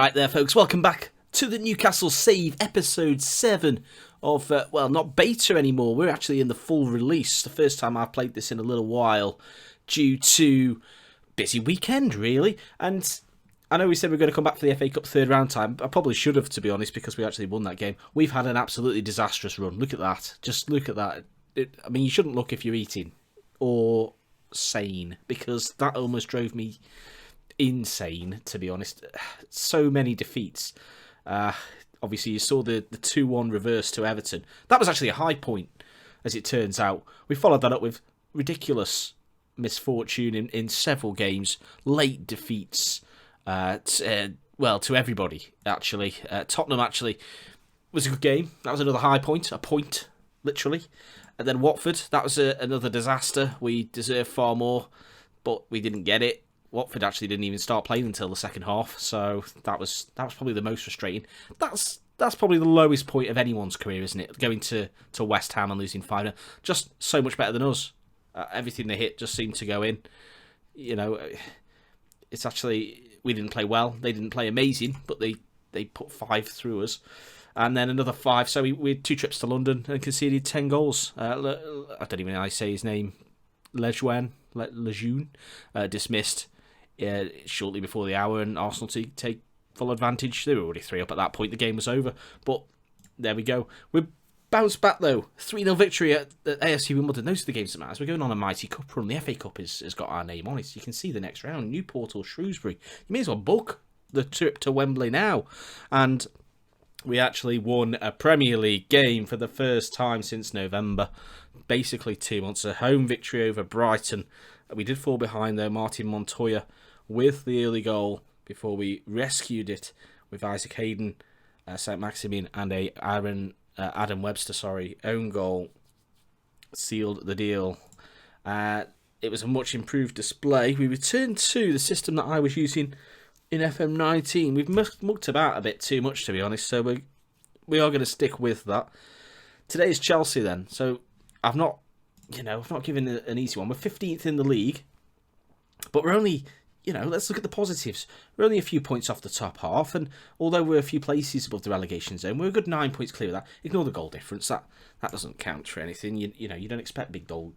Right there, folks. Welcome back to the Newcastle Save, episode 7 of, well, not beta anymore. We're actually in the full release. The first time I've played this in a little while due to busy weekend, really. And I know we said we are going to come back for the FA Cup third round time. I probably should have, to be honest, because we actually won that game. We've had an absolutely disastrous run. Look at that. Just look at that. I mean, you shouldn't look if you're eating or sane, because that almost drove me insane, to be honest. So many defeats. Obviously, you saw the 2-1 reverse to Everton. That was actually a high point, as it turns out. We followed that up with ridiculous misfortune in several games. Late defeats, to everybody, actually. Tottenham, actually, was a good game. That was another high point. A point, literally. And then Watford, that was another disaster. We deserved far more, but we didn't get it. Watford actually didn't even start playing until the second half, so that was probably the most frustrating. That's probably the lowest point of anyone's career, isn't it? Going to West Ham and losing 5-0. Just so much better than us. Everything they hit just seemed to go in. You know, it's actually, we didn't play well. They didn't play amazing, but they put 5 through us. And then another 5, so we had 2 trips to London and conceded 10 goals. I don't even know how I say his name. Lejeune, dismissed shortly before the hour, and Arsenal to take full advantage. They were already 3 up at that point. The game was over, but there we go. We bounced back though. 3-0 victory at AFC Wimbledon. Those are the games that matter. We're going on a mighty cup run. The FA Cup has got our name on it. You can see the next round: Newport or Shrewsbury. You may as well book the trip to Wembley now. And we actually won a Premier League game for the first time since November. Basically 2 months. A home victory over Brighton. We did fall behind though. Martin Montoya with the early goal before we rescued it with Isaac Hayden, St. Maximin, and Adam Webster, own goal sealed the deal. It was a much improved display. We returned to the system that I was using in FM19. We've mucked about a bit too much, to be honest, so we are going to stick with that. Today is Chelsea then, so I've not given an easy one. We're 15th in the league, but we're only, let's look at the positives. We're only a few points off the top half, and although we're a few places above the relegation zone, we're a good 9 points clear of that. Ignore the goal difference. That doesn't count for anything. You don't expect big goal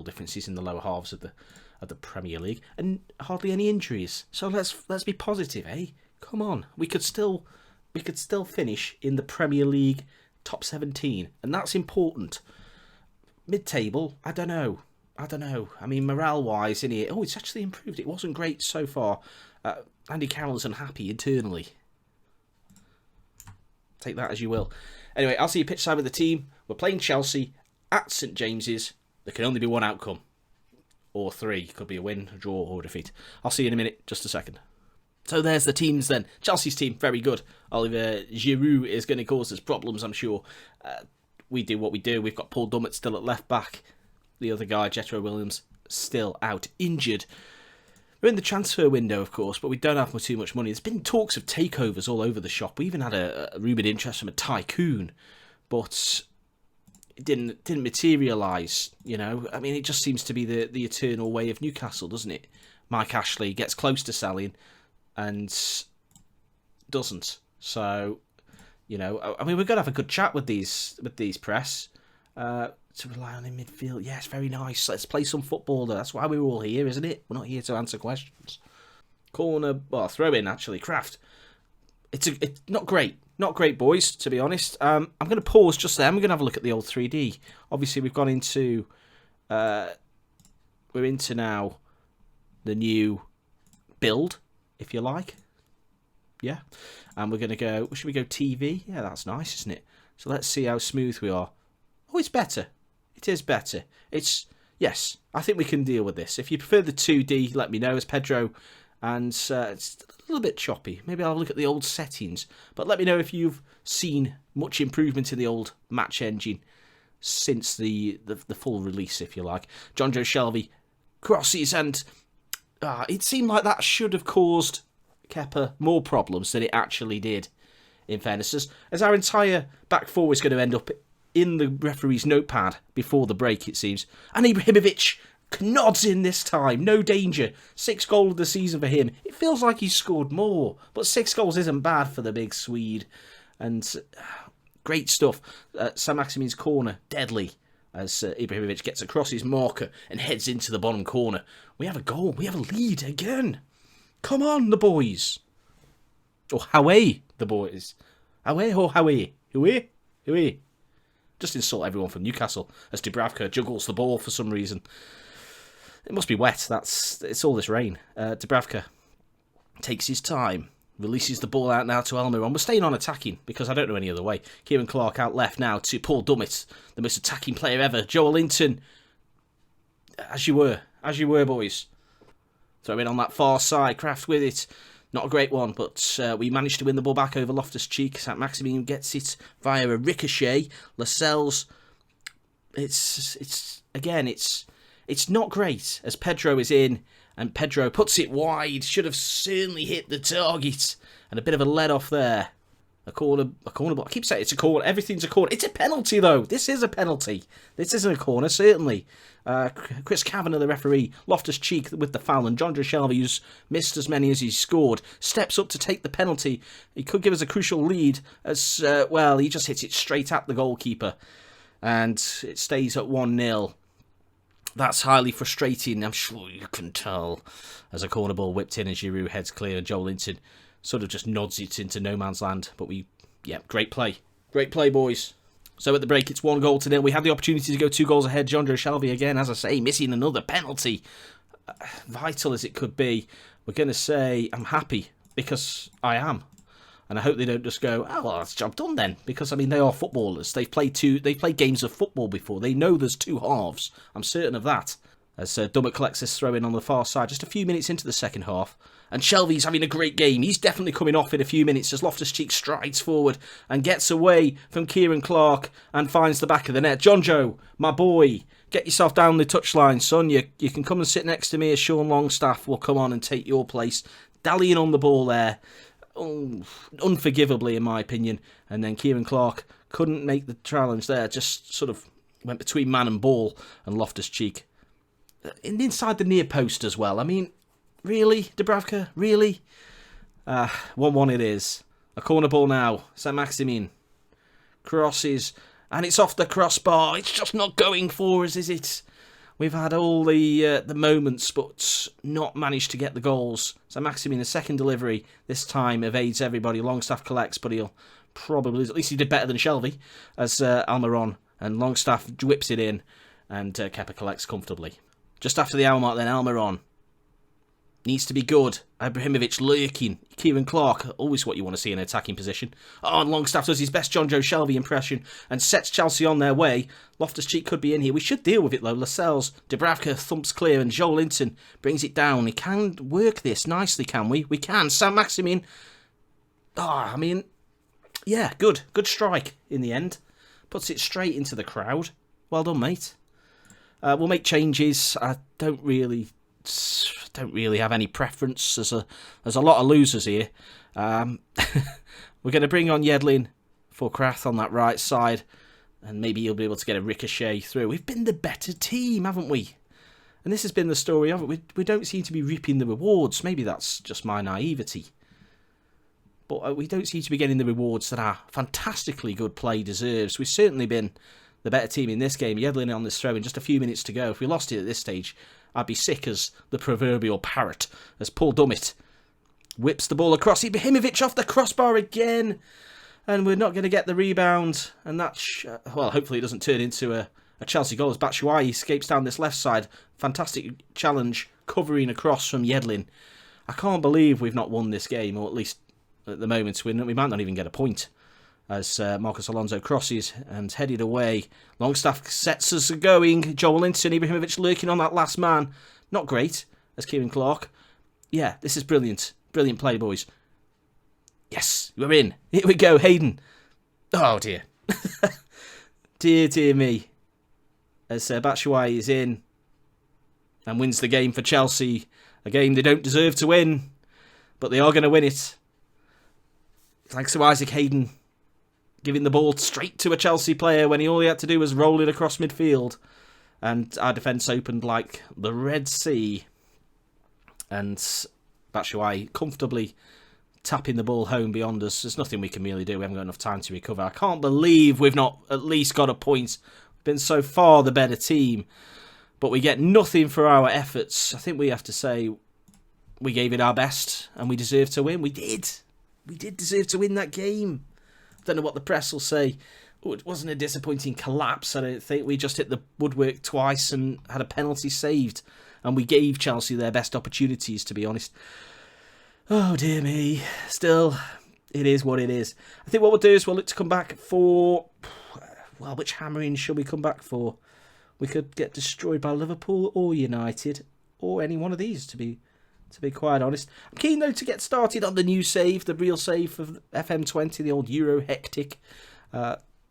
differences in the lower halves of the Premier League, and hardly any injuries. So let's be positive, eh? Come on, we could still finish in the Premier League top 17, and that's important. Mid-table, I don't know. I mean, morale-wise in here, it's actually improved. It wasn't great so far. Andy Carroll's unhappy internally. Take that as you will. Anyway, I'll see you pitch side with the team. We're playing Chelsea at St James's. There can only be one outcome. Or 3. Could be a win, a draw, or a defeat. I'll see you in a minute. Just a second. So there's the teams then. Chelsea's team, very good. Oliver Giroud is going to cause us problems, I'm sure. We do what we do. We've got Paul Dummett still at left back. The other guy, Jetro Williams, still out injured. We're in the transfer window, of course, but we don't have too much money. There's been talks of takeovers all over the shop. We even had a rumoured interest from a tycoon, but it didn't materialise, I mean, it just seems to be the eternal way of Newcastle, doesn't it? Mike Ashley gets close to selling and doesn't. So, I mean, we're going to have a good chat with these press. To rely on in midfield. Yes, very nice. Let's play some football. That's why we're all here, isn't it? We're not here to answer questions. Corner, throw in, actually. Kraft. It's not great. Not great, boys, to be honest. I'm going to pause just there. I'm going to have a look at the old 3D. Obviously, we've gone into... we're into now the new build, if you like. Yeah. And we're going to go... Should we go TV? Yeah, that's nice, isn't it? So let's see how smooth we are. Oh, it's better. It is better. Yes, I think we can deal with this. If you prefer the 2D, let me know, as Pedro. And it's a little bit choppy. Maybe I'll look at the old settings. But let me know if you've seen much improvement in the old match engine since the full release, if you like. John Joe Shelby crosses, and it seemed like that should have caused Kepa more problems than it actually did, in fairness. As our entire back four is going to end up in the referee's notepad before the break, it seems. And Ibrahimovic Nods in this time. No danger. 6th goal of the season for him. It feels like he's scored more. But 6 goals isn't bad for the big Swede. And great stuff. Saint-Maximin's corner. Deadly. As Ibrahimovic gets across his marker and heads into the bottom corner. We have a goal. We have a lead again. Come on, the boys. Or Howie, the boys. Howie or Howie? Howie? Howie? Just insult everyone from Newcastle as Dubravka juggles the ball for some reason. It must be wet. It's all this rain. Dubravka takes his time. Releases the ball out now to Almiron. We're staying on attacking because I don't know any other way. Kieran Clark out left now to Paul Dummett, the most attacking player ever. Joel Linton. As you were, boys. Throw in on that far side. Kraft with it. Not a great one, but we managed to win the ball back over Loftus-Cheek. Saint-Maximin gets it via a ricochet. Lascelles. It's not great as Pedro is in. And Pedro puts it wide. Should have certainly hit the target. And a bit of a let off there. A corner. I keep saying it's a corner. Everything's a corner. It's a penalty, though. This is a penalty. This isn't a corner, certainly. Chris Kavanagh, the referee, Loftus-Cheek with the foul. And John Shelby, who's missed as many as he's scored, steps up to take the penalty. He could give us a crucial lead as, he just hits it straight at the goalkeeper. And it stays at 1-0. That's highly frustrating, I'm sure you can tell. As a corner ball whipped in and Giroud heads clear and Joel Linton sort of just nods it into no man's land. But great play. Great play, boys. So at the break, it's 1-0. We had the opportunity to go 2 goals ahead. Jandro Shelby again, as I say, missing another penalty. Vital as it could be. We're going to say I'm happy because I am. And I hope they don't just go, oh, well, that's job done then. Because, I mean, they are footballers. They've played games of football before. They know there's 2 halves. I'm certain of that. As Dummett collects this throw in on the far side, just a few minutes into the second half. And Shelby's having a great game. He's definitely coming off in a few minutes as Loftus-Cheek strides forward and gets away from Kieran Clark and finds the back of the net. John Joe, my boy, get yourself down the touchline, son. You can come and sit next to me as Sean Longstaff will come on and take your place. Dallying on the ball there. Unforgivably in my opinion, and then Kieran Clark couldn't make the challenge there, just sort of went between man and ball, and Loftus-Cheek inside the near post as well. I mean, really, Dubravka, really? 1-1 it is. A corner ball now. Saint-Maximin crosses, and it's off the crossbar. It's just not going for us, is it? We've had all the moments, but not managed to get the goals. So Maximin, the second delivery, this time evades everybody. Longstaff collects, but he'll probably, at least he did better than Shelby, as Almiron. And Longstaff whips it in, and Kepa collects comfortably. Just after the hour mark then, Almiron needs to be good. Ibrahimovic lurking. Kieran Clark, always what you want to see in an attacking position. Oh, and Longstaff does his best John Joe Shelby impression and sets Chelsea on their way. Loftus-Cheek could be in here. We should deal with it though. Lascelles, Dubravka thumps clear and Joel Linton brings it down. He can work this nicely, can we? We can. Saint-Maximin. Good. Good strike in the end. Puts it straight into the crowd. Well done, mate. We'll make changes. I don't really have any preference. There's a lot of losers here. We're going to bring on Yedlin for Krath on that right side, and maybe he'll be able to get a ricochet through. We've been the better team, haven't we? And this has been the story of it. We don't seem to be reaping the rewards. Maybe that's just my naivety. But we don't seem to be getting the rewards that our fantastically good play deserves. We've certainly been the better team in this game. Yedlin on this throw in just a few minutes to go. If we lost it at this stage, I'd be sick as the proverbial parrot, as Paul Dummett whips the ball across. Ibrahimovic off the crossbar again. And we're not going to get the rebound. And that, hopefully it doesn't turn into a Chelsea goal as Batshuayi escapes down this left side. Fantastic challenge covering across from Yedlin. I can't believe we've not won this game, or at least at the moment we might not even get a point. As Marcos Alonso crosses and headed away. Longstaff sets us going. Joel Linton, Ibrahimovic lurking on that last man. Not great, as Kieran Clark. Yeah, this is brilliant. Brilliant play, boys. Yes, we're in. Here we go, Hayden. Oh, dear. Dear me. As Batshuayi is in and wins the game for Chelsea. A game they don't deserve to win, but they are going to win it. Thanks to Isaac Hayden giving the ball straight to a Chelsea player when all he had to do was roll it across midfield. And our defence opened like the Red Sea. And Batshuayi comfortably tapping the ball home beyond us. There's nothing we can really do. We haven't got enough time to recover. I can't believe we've not at least got a point. We've been so far the better team. But we get nothing for our efforts. I think we have to say we gave it our best and we deserve to win. We did. We did deserve to win that game. Don't know what the press will say. Oh, it wasn't a disappointing collapse, I don't think. We just hit the woodwork twice and had a penalty saved. And we gave Chelsea their best opportunities, to be honest. Oh, dear me. Still, it is what it is. I think what we'll do is we'll look to come back for... Well, which hammering shall we come back for? We could get destroyed by Liverpool or United, or any one of these, to be quite honest. I'm keen, though, to get started on the new save, the real save of FM20, the old Euro Hectic.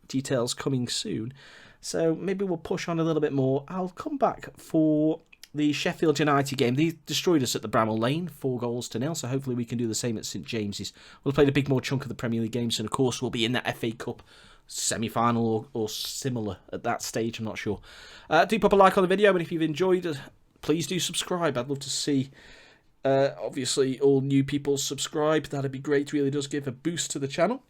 Details coming soon. So maybe we'll push on a little bit more. I'll come back for the Sheffield United game. They destroyed us at the Bramall Lane, 4-0. So hopefully we can do the same at St James's. We'll play the big more chunk of the Premier League games, and of course we'll be in that FA Cup semi-final or similar at that stage. I'm not sure. Do pop a like on the video, and if you've enjoyed it, please do subscribe. I'd love to see obviously all new people subscribe. That'd be great. Really does give a boost to the channel,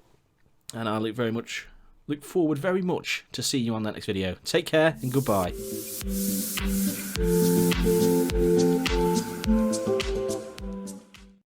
and I look forward very much to seeing you on that next video. Take care and goodbye.